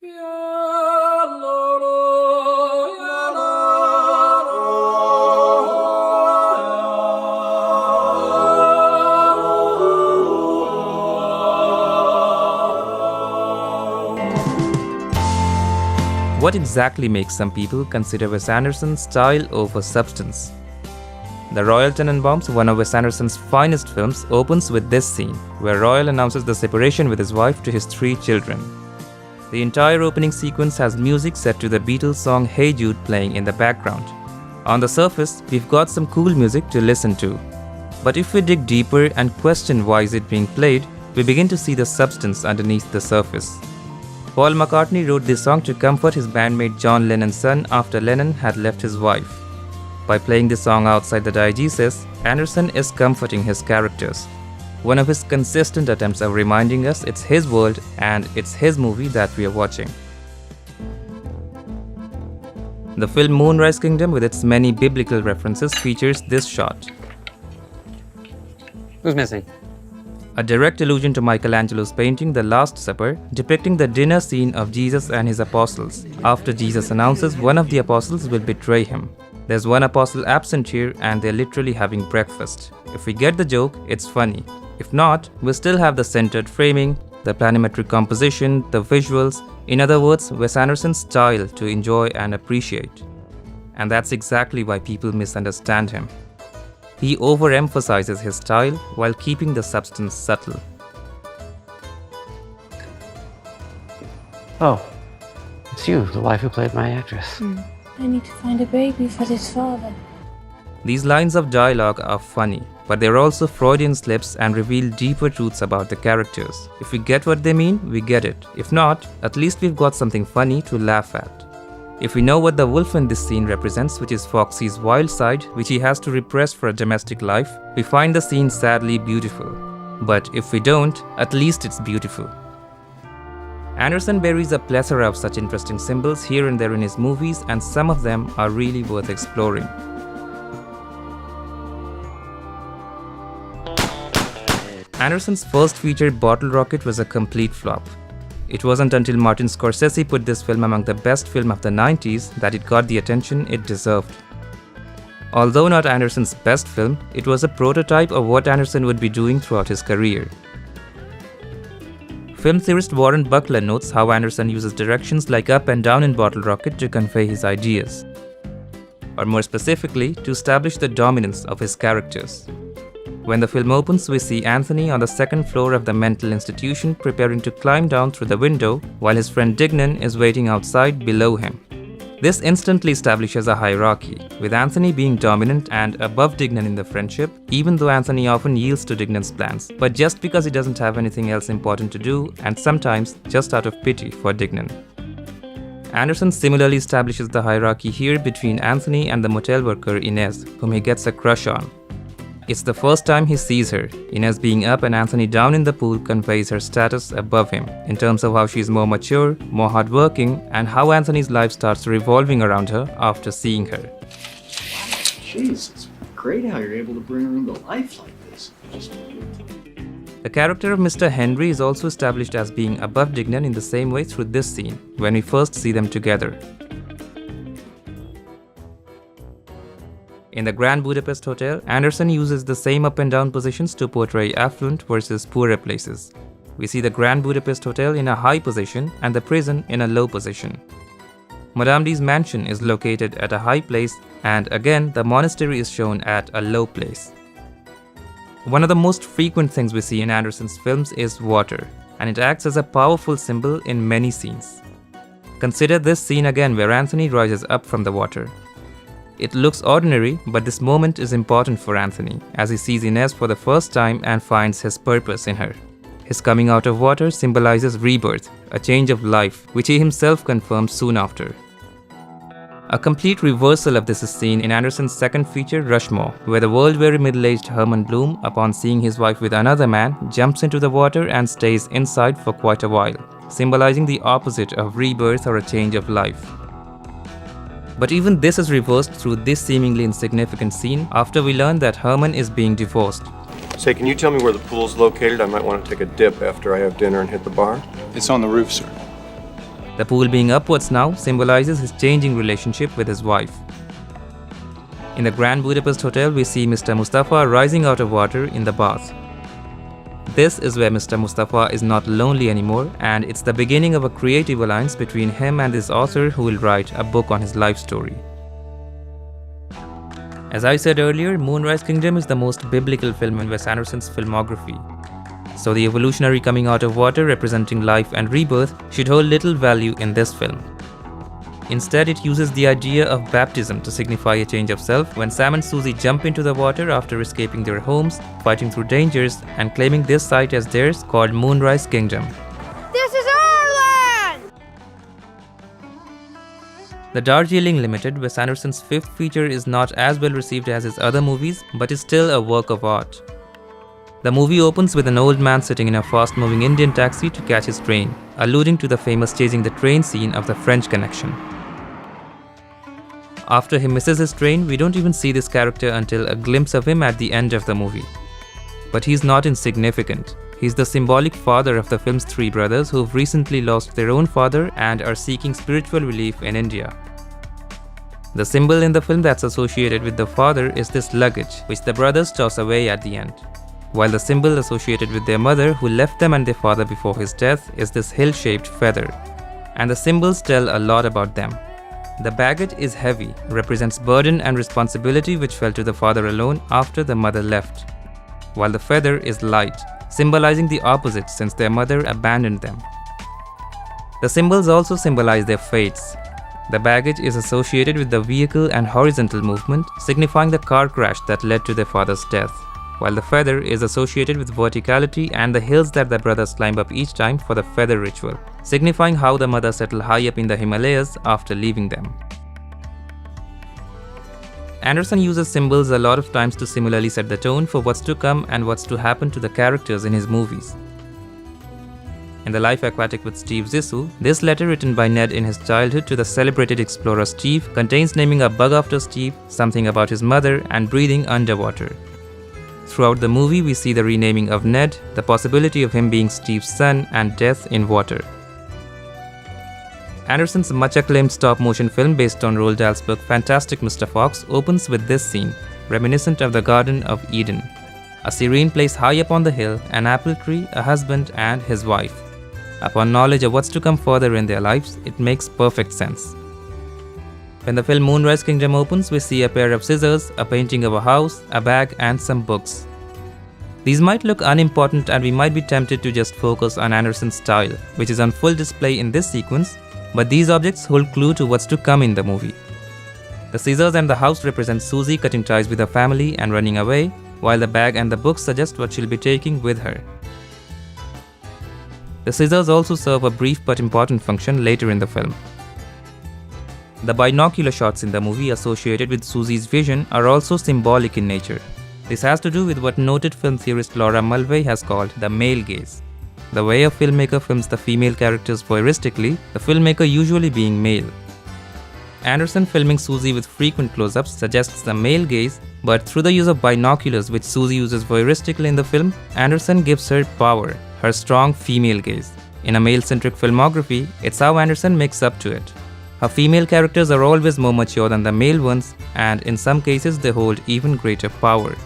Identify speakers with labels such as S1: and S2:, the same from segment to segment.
S1: What exactly makes some people consider Wes Anderson's style over substance? The Royal Tenenbaums, one of Wes Anderson's finest films, opens with this scene, where Royal announces the separation with his wife to his 3 children. The entire opening sequence has music set to the Beatles song Hey Jude playing in the background. On the surface, we've got some cool music to listen to. But if we dig deeper and question why is it being played, we begin to see the substance underneath the surface. Paul McCartney wrote this song to comfort his bandmate John Lennon's son after Lennon had left his wife. By playing this song outside the diegesis, Anderson is comforting his characters. One of his consistent attempts of reminding us it's his world and it's his movie that we are watching. The film Moonrise Kingdom, with its many biblical references, features this shot.
S2: Who's missing?
S1: A direct allusion to Michelangelo's painting The Last Supper, depicting the dinner scene of Jesus and his apostles, after Jesus announces one of the apostles will betray him. There's one apostle absent here and they're literally having breakfast. If we get the joke, it's funny. If not, we still have the centered framing, the planimetric composition, the visuals, in other words, Wes Anderson's style to enjoy and appreciate. And that's exactly why people misunderstand him. He overemphasizes his style while keeping the substance subtle.
S2: Oh, it's you, the wife who played my actress.
S3: I need to find a baby for this father.
S1: These lines of dialogue are funny, but they're also Freudian slips and reveal deeper truths about the characters. If we get what they mean, we get it. If not, at least we've got something funny to laugh at. If we know what the wolf in this scene represents, which is Foxy's wild side, which he has to repress for a domestic life, we find the scene sadly beautiful. But if we don't, at least it's beautiful. Anderson buries a plethora of such interesting symbols here and there in his movies, and some of them are really worth exploring. Anderson's first feature, Bottle Rocket, was a complete flop. It wasn't until Martin Scorsese put this film among the best film of the 90s that it got the attention it deserved. Although not Anderson's best film, it was a prototype of what Anderson would be doing throughout his career. Film theorist Warren Buckland notes how Anderson uses directions like up and down in Bottle Rocket to convey his ideas. Or more specifically, to establish the dominance of his characters. When the film opens, we see Anthony on the 2nd floor of the mental institution preparing to climb down through the window, while his friend Dignan is waiting outside below him. This instantly establishes a hierarchy, with Anthony being dominant and above Dignan in the friendship, even though Anthony often yields to Dignan's plans, but just because he doesn't have anything else important to do, and sometimes just out of pity for Dignan. Anderson similarly establishes the hierarchy here between Anthony and the motel worker Inez, whom he gets a crush on. It's the first time he sees her. Inez being up and Anthony down in the pool conveys her status above him, in terms of how she's more mature, more hardworking, and how Anthony's life starts revolving around her after seeing her.
S4: Jeez, it's great how you're able to bring her into life like this.
S1: The character of Mr. Henry is also established as being above Dignan in the same way through this scene, when we first see them together. In the Grand Budapest Hotel, Anderson uses the same up and down positions to portray affluent versus poorer places. We see the Grand Budapest Hotel in a high position and the prison in a low position. Madame D's mansion is located at a high place, and again the monastery is shown at a low place. One of the most frequent things we see in Anderson's films is water, and it acts as a powerful symbol in many scenes. Consider this scene again where Anthony rises up from the water. It looks ordinary, but this moment is important for Anthony, as he sees Inez for the first time and finds his purpose in her. His coming out of water symbolizes rebirth, a change of life, which he himself confirms soon after. A complete reversal of this is seen in Anderson's second feature, Rushmore, where the world-weary middle-aged Herman Bloom, upon seeing his wife with another man, jumps into the water and stays inside for quite a while, symbolizing the opposite of rebirth or a change of life. But even this is reversed through this seemingly insignificant scene after we learn that Herman is being divorced.
S5: Say, can you tell me where the pool's located? I might want to take a dip after I have dinner and hit the bar.
S6: It's on the roof, sir.
S1: The pool being upwards now symbolizes his changing relationship with his wife. In the Grand Budapest Hotel, we see Mr. Mustafa rising out of water in the bath. This is where Mr. Mustafa is not lonely anymore, and it's the beginning of a creative alliance between him and this author who will write a book on his life story. As I said earlier, Moonrise Kingdom is the most biblical film in Wes Anderson's filmography. So the evolutionary coming out of water representing life and rebirth should hold little value in this film. Instead, it uses the idea of baptism to signify a change of self when Sam and Susie jump into the water after escaping their homes, fighting through dangers, and claiming this site as theirs, called Moonrise Kingdom.
S3: This is our land!
S1: The Darjeeling Limited, Wes Anderson's fifth feature, is not as well received as his other movies, but is still a work of art. The movie opens with an old man sitting in a fast-moving Indian taxi to catch his train, alluding to the famous chasing the train scene of The French Connection. After he misses his train, we don't even see this character until a glimpse of him at the end of the movie. But he's not insignificant. He's the symbolic father of the film's three brothers who've recently lost their own father and are seeking spiritual relief in India. The symbol in the film that's associated with the father is this luggage, which the brothers toss away at the end, while the symbol associated with their mother, who left them and their father before his death, is this hill-shaped feather. And the symbols tell a lot about them. The baggage is heavy, represents burden and responsibility which fell to the father alone after the mother left, while the feather is light, symbolizing the opposite since their mother abandoned them. The symbols also symbolize their fates. The baggage is associated with the vehicle and horizontal movement, signifying the car crash that led to their father's death, while the feather is associated with verticality and the hills that the brothers climb up each time for the feather ritual, signifying how the mother settled high up in the Himalayas after leaving them. Anderson uses symbols a lot of times to similarly set the tone for what's to come and what's to happen to the characters in his movies. In The Life Aquatic with Steve Zissou, this letter written by Ned in his childhood to the celebrated explorer Steve contains naming a bug after Steve, something about his mother, and breathing underwater. Throughout the movie, we see the renaming of Ned, the possibility of him being Steve's son, and death in water. Anderson's much-acclaimed stop-motion film based on Roald Dahl's book Fantastic Mr. Fox opens with this scene, reminiscent of the Garden of Eden. A serene place high up on the hill, an apple tree, a husband, and his wife. Upon knowledge of what's to come further in their lives, it makes perfect sense. When the film Moonrise Kingdom opens, we see a pair of scissors, a painting of a house, a bag, and some books. These might look unimportant and we might be tempted to just focus on Anderson's style, which is on full display in this sequence, but these objects hold clue to what's to come in the movie. The scissors and the house represent Susie cutting ties with her family and running away, while the bag and the books suggest what she'll be taking with her. The scissors also serve a brief but important function later in the film. The binocular shots in the movie associated with Susie's vision are also symbolic in nature. This has to do with what noted film theorist Laura Mulvey has called the male gaze. The way a filmmaker films the female characters voyeuristically, the filmmaker usually being male. Anderson filming Susie with frequent close-ups suggests the male gaze, but through the use of binoculars which Susie uses voyeuristically in the film, Anderson gives her power, her strong female gaze. In a male-centric filmography, it's how Anderson makes up to it. Her female characters are always more mature than the male ones, and in some cases they hold even greater power.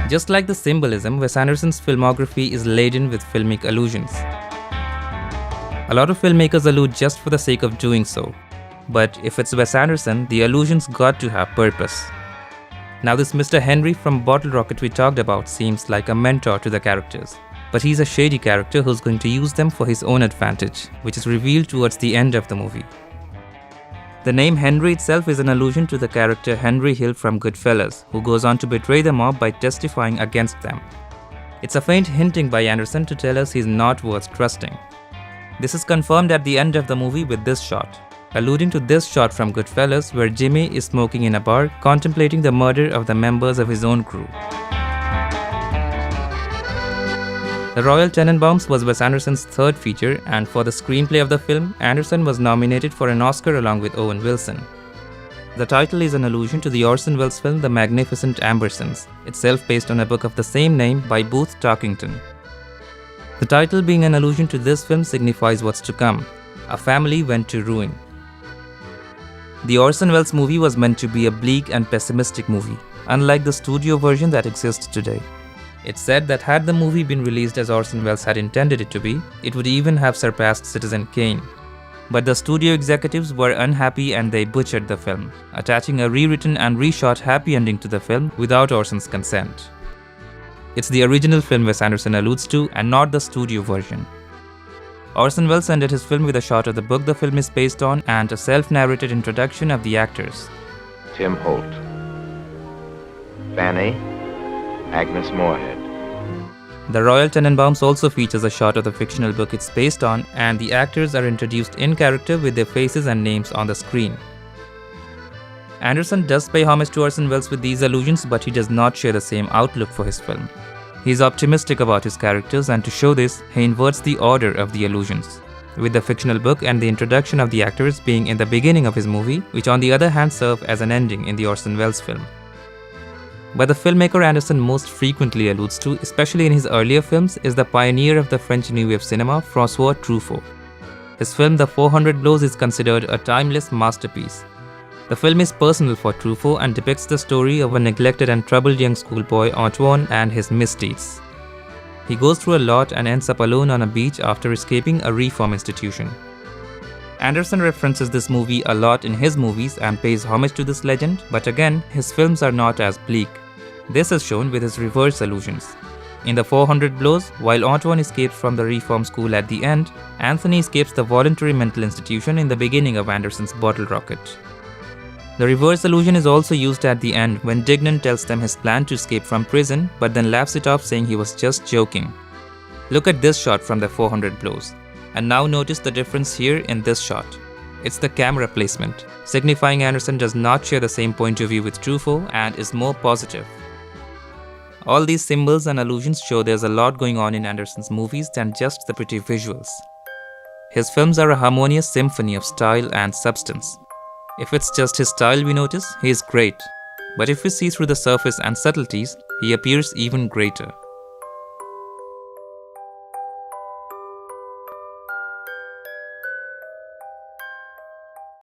S1: Just like the symbolism, Wes Anderson's filmography is laden with filmic allusions. A lot of filmmakers allude just for the sake of doing so, but if it's Wes Anderson, the allusions got to have purpose. Now this Mr. Henry from Bottle Rocket we talked about seems like a mentor to the characters, but he's a shady character who's going to use them for his own advantage, which is revealed towards the end of the movie. The name Henry itself is an allusion to the character Henry Hill from Goodfellas, who goes on to betray the mob by testifying against them. It's a faint hinting by Anderson to tell us he's not worth trusting. This is confirmed at the end of the movie with this shot, alluding to this shot from Goodfellas where Jimmy is smoking in a bar, contemplating the murder of the members of his own crew. The Royal Tenenbaums was Wes Anderson's third feature, and for the screenplay of the film, Anderson was nominated for an Oscar along with Owen Wilson. The title is an allusion to the Orson Welles film The Magnificent Ambersons, itself based on a book of the same name by Booth Tarkington. The title being an allusion to this film signifies what's to come. A family went to ruin. The Orson Welles movie was meant to be a bleak and pessimistic movie, unlike the studio version that exists today. It's said that had the movie been released as Orson Welles had intended it to be, it would even have surpassed Citizen Kane. But the studio executives were unhappy and they butchered the film, attaching a rewritten and reshot happy ending to the film without Orson's consent. It's the original film Wes Anderson alludes to and not the studio version. Orson Welles ended his film with a shot of the book the film is based on and a self-narrated introduction of the actors.
S5: Tim Holt. Fanny, Agnes Moorehead.
S1: The Royal Tenenbaums also features a shot of the fictional book it's based on, and the actors are introduced in character with their faces and names on the screen. Anderson does pay homage to Orson Welles with these allusions, but he does not share the same outlook for his film. He is optimistic about his characters, and to show this, he inverts the order of the allusions, with the fictional book and the introduction of the actors being in the beginning of his movie, which on the other hand serve as an ending in the Orson Welles film. But the filmmaker Anderson most frequently alludes to, especially in his earlier films, is the pioneer of the French New Wave cinema, François Truffaut. His film The 400 Blows is considered a timeless masterpiece. The film is personal for Truffaut and depicts the story of a neglected and troubled young schoolboy, Antoine, and his misdeeds. He goes through a lot and ends up alone on a beach after escaping a reform institution. Anderson references this movie a lot in his movies and pays homage to this legend, but again, his films are not as bleak. This is shown with his reverse allusions. In The 400 Blows, while Antoine escapes from the reform school at the end, Anthony escapes the voluntary mental institution in the beginning of Anderson's Bottle Rocket. The reverse allusion is also used at the end when Dignan tells them his plan to escape from prison, but then laughs it off saying he was just joking. Look at this shot from The 400 Blows. And now notice the difference here in this shot. It's the camera placement, signifying Anderson does not share the same point of view with Truffaut and is more positive. All these symbols and allusions show there's a lot going on in Anderson's movies than just the pretty visuals. His films are a harmonious symphony of style and substance. If it's just his style we notice, he is great. But if we see through the surface and subtleties, he appears even greater.